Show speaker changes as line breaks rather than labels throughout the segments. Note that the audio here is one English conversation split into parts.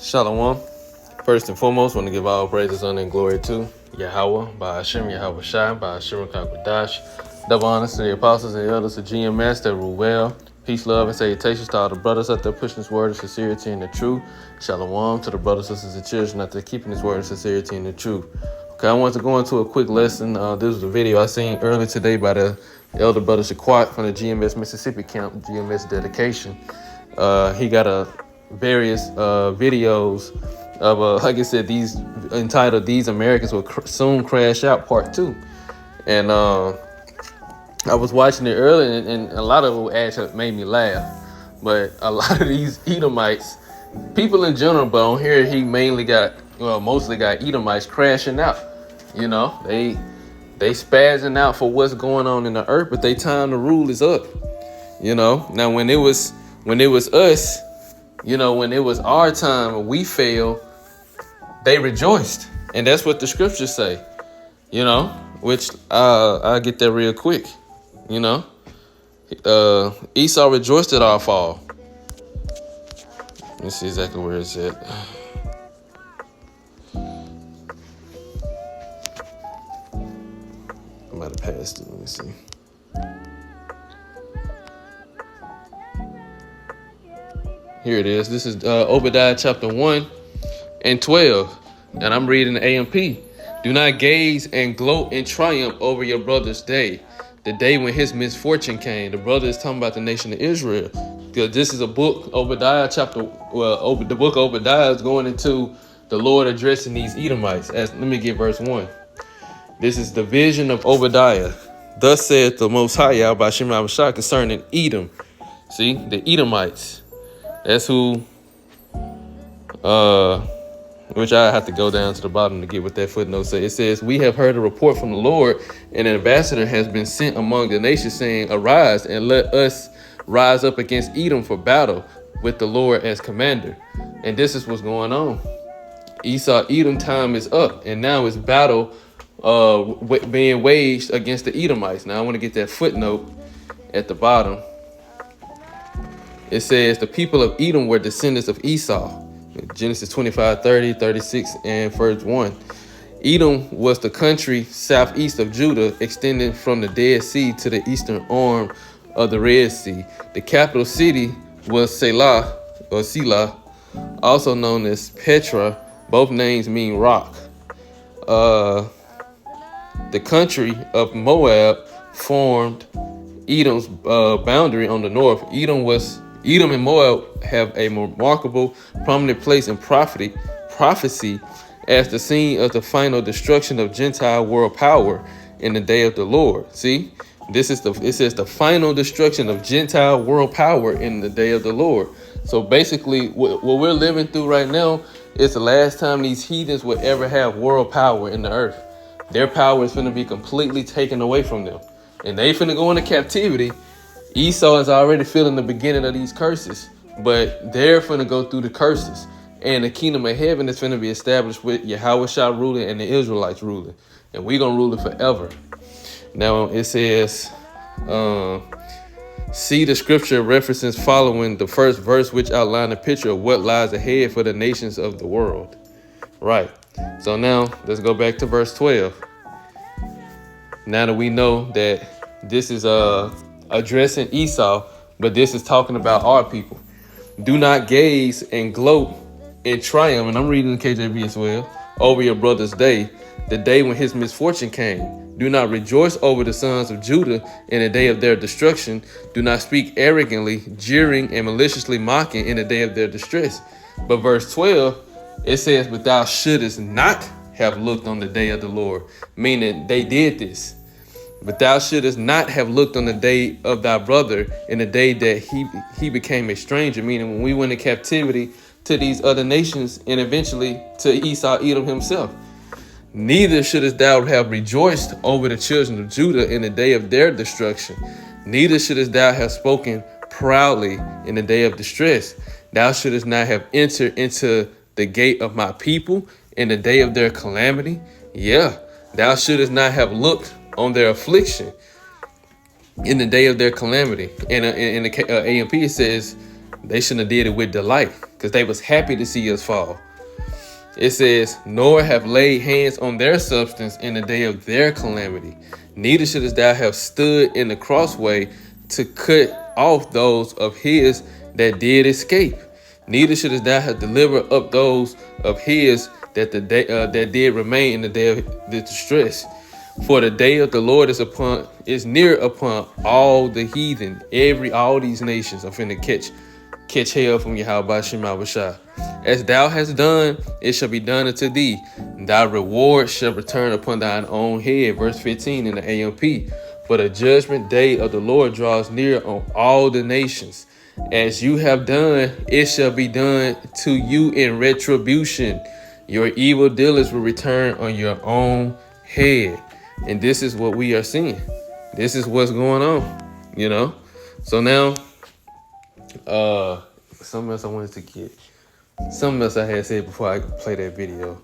Shalom. First and foremost, want to give all praises, honor, and glory to Yahweh, by Hashem, Yahweh Shai, by Hashem Kakwadash. Double honors to the apostles and the elders of GMS that rule well. Peace, love, and salutations to all the brothers out there pushing this word of sincerity and the truth. Shalom to the brothers, sisters, and children out there keeping this word of sincerity and the truth. Okay, I want to go into a quick lesson. This was a video I seen earlier today by the elder brother Shaquat from the GMS Mississippi camp, GMS dedication. He got a various videos of like I said, these entitled "These Americans Will Soon Crash Out" Part 2. And I was watching it earlier, and a lot of it actually made me laugh. But a lot of these Edomites, people in general, but on here he mostly got Edomites crashing out. You know, they spazzing out for what's going on in the earth, but they time to rule is up. You know, now when it was us, you know, when it was our time and we failed, they rejoiced. And that's what the scriptures say, you know, which I'll get that real quick. You know, Esau rejoiced at our fall. Let me see exactly where it's at. I might have passed it. Let me see. Here it is. This is Obadiah chapter 1 and 12. And I'm reading the AMP. Do not gaze and gloat in triumph over your brother's day, the day when his misfortune came. The brother is talking about the nation of Israel. Because this is a book, Obadiah chapter, the book of Obadiah is going into the Lord addressing these Edomites. Let me get verse 1. This is the vision of Obadiah. Thus saith the Most High Yahweh Shem Abishai concerning Edom. See, the Edomites. That's who, which I have to go down to the bottom to get what that footnote says. It says, we have heard a report from the Lord, and an ambassador has been sent among the nations, saying, arise and let us rise up against Edom for battle with the Lord as commander. And this is what's going on. Esau, Edom time is up, and now it's battle being waged against the Edomites. Now I want to get that footnote at the bottom. It says the people of Edom were descendants of Esau. Genesis 25, 30, 36, and verse 1. Edom was the country southeast of Judah, extending from the Dead Sea to the eastern arm of the Red Sea. The capital city was Selah, also known as Petra. Both names mean rock. The country of Moab formed Edom's boundary on the north. Edom and Moab have a remarkable prominent place in prophecy as the scene of the final destruction of Gentile world power in the day of the Lord. See, it says the final destruction of Gentile world power in the day of the Lord. So basically what we're living through right now is the last time these heathens would ever have world power in the earth. Their power is going to be completely taken away from them, and they finna go into captivity. Esau is already feeling the beginning of these curses, but they're finna go through the curses, and the kingdom of heaven is finna be established with Yahweh Shai ruling and the Israelites ruling, and we're gonna rule it forever. Now it says, see the scripture references following the first verse, which outline a picture of what lies ahead for the nations of the world. Right. So now let's go back to verse 12. Now that we know that this is addressing Esau, but this is talking about our people. Do not gaze and gloat in triumph, and I'm reading the KJV as well, over your brother's day, the day when his misfortune came. Do not rejoice over the sons of Judah in the day of their destruction. Do not speak arrogantly, jeering and maliciously mocking in the day of their distress. But verse 12, it says, but thou shouldest not have looked on the day of the Lord, meaning they did this. But thou shouldest not have looked on the day of thy brother in the day that he became a stranger, meaning when we went in captivity to these other nations and eventually to Esau, Edom himself. Neither shouldest thou have rejoiced over the children of Judah in the day of their destruction. Neither shouldest thou have spoken proudly in the day of distress. Thou shouldest not have entered into the gate of my people in the day of their calamity. Yeah, thou shouldest not have looked on their affliction in the day of their calamity. And in the AMP, it says they shouldn't have did it with delight. because they was happy to see us fall. It says, nor have laid hands on their substance in the day of their calamity. Neither shouldest thou have stood in the crossway to cut off those of his that did escape. Neither shouldest thou have delivered up those of his that did remain in the day of the distress. For the day of the Lord is near upon all the heathen. All these nations are finna catch hell from Yahweh Shema Shah. As thou hast done, it shall be done unto thee. Thy reward shall return upon thine own head. Verse 15 in the AMP. For the judgment day of the Lord draws near on all the nations. As you have done, it shall be done to you in retribution. Your evil dealers will return on your own head. And this is what we are seeing. This is what's going on, you know? So now, something else I wanted to get. Something else I had said before I play that video.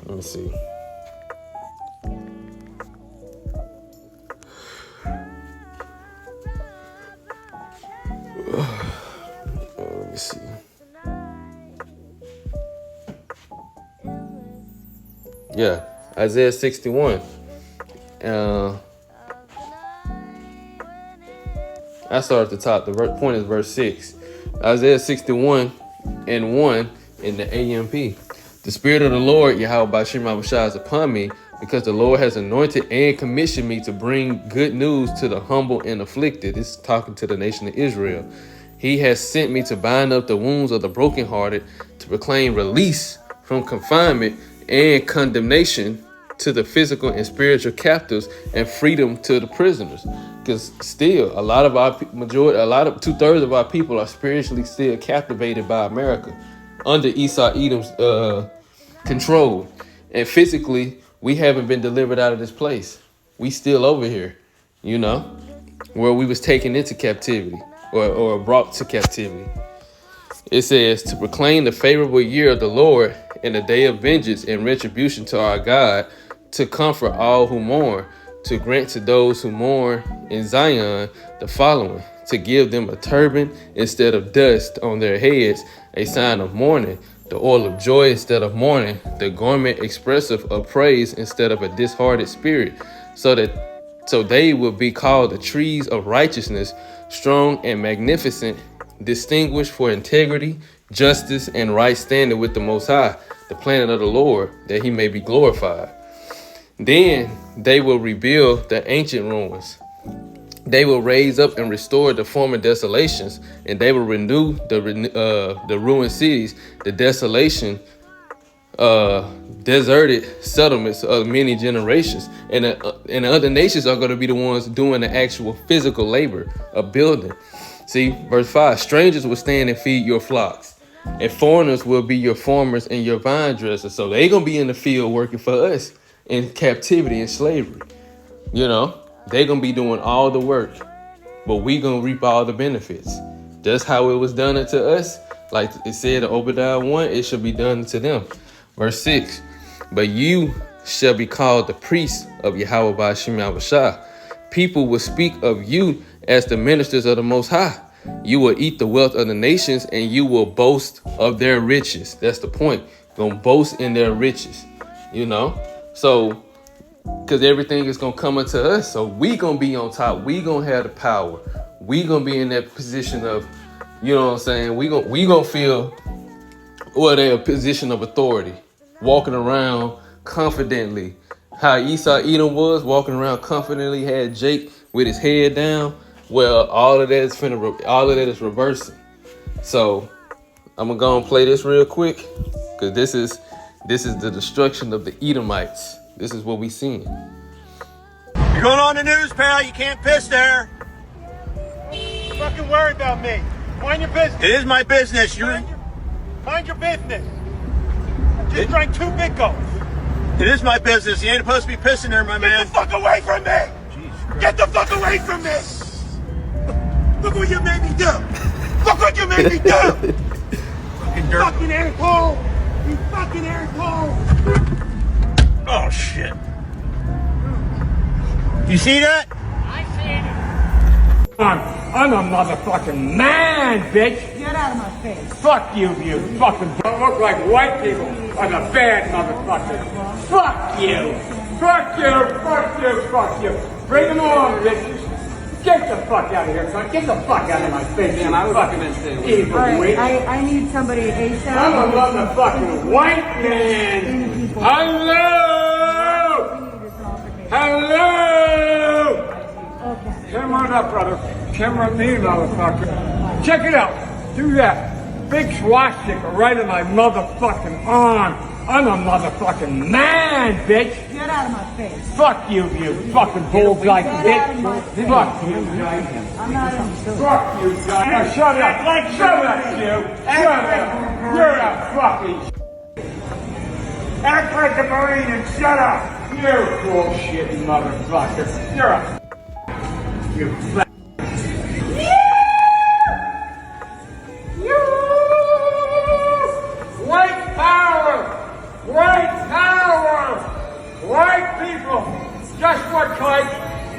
Let me see. Let me see. Yeah, Isaiah 61. I start at the top. The point is verse 6. Isaiah 61 and 1 in the AMP. The Spirit of the Lord, Yahweh Bashim Abishai, is upon me, because the Lord has anointed and commissioned me to bring good news to the humble and afflicted. This is talking to the nation of Israel. He has sent me to bind up the wounds of the brokenhearted, to proclaim release from confinement and condemnation to the physical and spiritual captives, and freedom to the prisoners. Because still, two-thirds of our people are spiritually still captivated by America under Esau Edom's control. And physically, we haven't been delivered out of this place. We still over here, you know, where we was taken into captivity or brought to captivity. It says, to proclaim the favorable year of the Lord and the day of vengeance and retribution to our God, to comfort all who mourn, to grant to those who mourn in Zion the following, to give them a turban instead of dust on their heads, a sign of mourning, the oil of joy instead of mourning, the garment expressive of praise instead of a disheartened spirit, so they will be called the trees of righteousness, strong and magnificent, distinguished for integrity, justice, and right standing with the Most High, the planet of the Lord, that he may be glorified. Then they will rebuild the ancient ruins. They will raise up and restore the former desolations, and they will renew the ruined cities, the desolation, deserted settlements of many generations. And the other nations are going to be the ones doing the actual physical labor of building. See, verse 5, strangers will stand and feed your flocks, and foreigners will be your farmers and your vine dressers. So they're going to be in the field working for us in captivity and slavery. You know, they're going to be doing all the work, but we going to reap all the benefits. Just how it was done unto us, like it said in Obadiah 1, it shall be done unto them. Verse 6, but you shall be called the priests of Yahweh Bashim Abishai. People will speak of you as the ministers of the Most High. You will eat the wealth of the nations, and you will boast of their riches. That's the point. Gonna boast in their riches, you know? So, because everything is going to come unto us. So we going to be on top. We going to have the power. We going to be in that position of, you know what I'm saying? We going to feel, a position of authority. Walking around confidently. How Esau Edom was walking around confidently, had Jake with his head down. Well, all of that is reversing. So I'm going to go and play this real quick, because this is the destruction of the Edomites. This is what we seen.
You're going on the news, pal. You can't piss there.
Don't fucking worry about me. Mind your business.
It is my business.
Mind your business. I just drank 2 big gulps.
It is my business. You ain't supposed to be pissing there, my man.
Get the fuck away from me. Get the fuck away from me. Look what you made me do. Look what you made me do.
Fucking dirt.
Fucking asshole. You fucking asshole.
Oh, shit. You see that?
I see it.
I'm a motherfucking man, bitch.
Get out of my face.
Fuck you, you fucking don't look like white people are the bad motherfuckers. Fuck you. Fuck you, fuck you, fuck you. Bring them on, bitches. Get the fuck out of here, son. Get the fuck out of my face. Man, I was fucking evil,
All right,
witch.
I need somebody ASAP.
I'm a motherfucking white man. Hello! Hello!
Okay.
Come on up, brother. Come on me, motherfucker. Check it out. Do that. Big swastika right in my motherfucking arm. I'm a motherfucking man, bitch.
Get out of my face.
Fuck you, you fucking bull-like bitch. Fuck you,
I'm not in.
fuck you, guy. Now shut up. Shut up, you. Shut up. You're a fucking act like a Marine and shut up. You bullshit motherfucker. You're a you fat. White power! White power! White people! Just what type?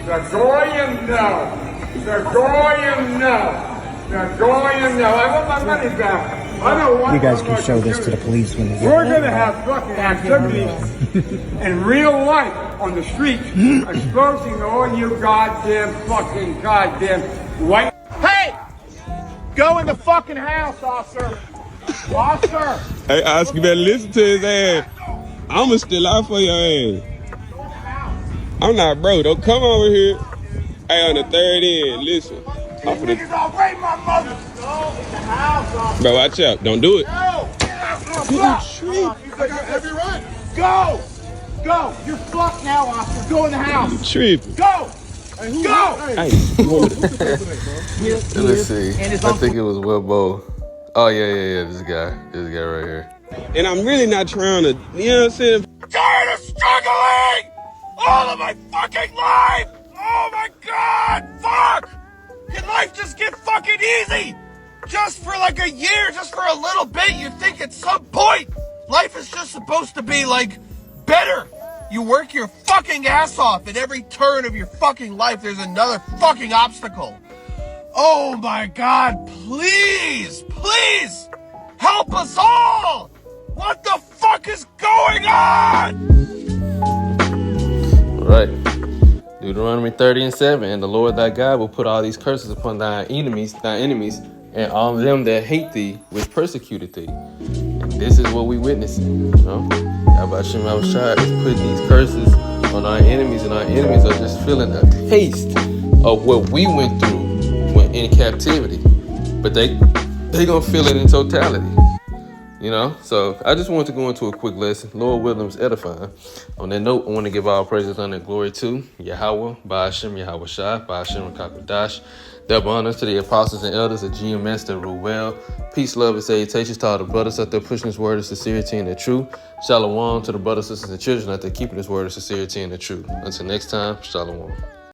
The Goyim know. The Goyim know. The Goyim know. I want my money back. I don't want
You guys
no
can
more
show this to the
security.
police when they get
We're gonna have fucking activities in real life on the streets, exposing all you goddamn white.
Hey! Go in the fucking house, officer! Officer!
Hey, Oscar, you better listen to his ass. I'ma still out for your ass. I'm not bro. Don't come over here. Hey, on the third end, listen. I'm finna-
Niggas all rape my mother.
Bro, watch out. Don't do it.
Go! Go! Go! You're fucked now, officer. Go in the house.
Tripping.
Go! Go!
Hey, you want me to-
Let's see. I think it was Webbo. Oh yeah. This guy right here.
And I'm really not trying to, you know what I'm saying?
Tired of struggling all of my fucking life! Oh my god! Fuck! Can life just get fucking easy? Just for like a year, just for a little bit, you think at some point life is just supposed to be like better. You work your fucking ass off at every turn of your fucking life. There's another fucking obstacle. Oh my god, please, please help us all! What the fuck is going on?
All right. Deuteronomy 30:7, and the Lord thy God will put all these curses upon thine enemies, and all them that hate thee, which persecuted thee. And this is what we witnessing, you know? Yahweh is putting these curses on our enemies, and our enemies are just feeling a taste of what we went through when in captivity. But they gonna feel it in totality. You know, so I just wanted to go into a quick lesson. Lord Williams edifying. On that note, I want to give all praises, honor, and glory to Yahweh, Ba'ashem, Yahweh Shai, Ba'ashem, Rakakwadash. Double honors to the apostles and elders of GM Master Ruel. Peace, love, and salutations to all the brothers out there pushing this word of sincerity and the truth. Shalom to the brothers, sisters, and children out there keeping this word of sincerity and the truth. Until next time, shalom.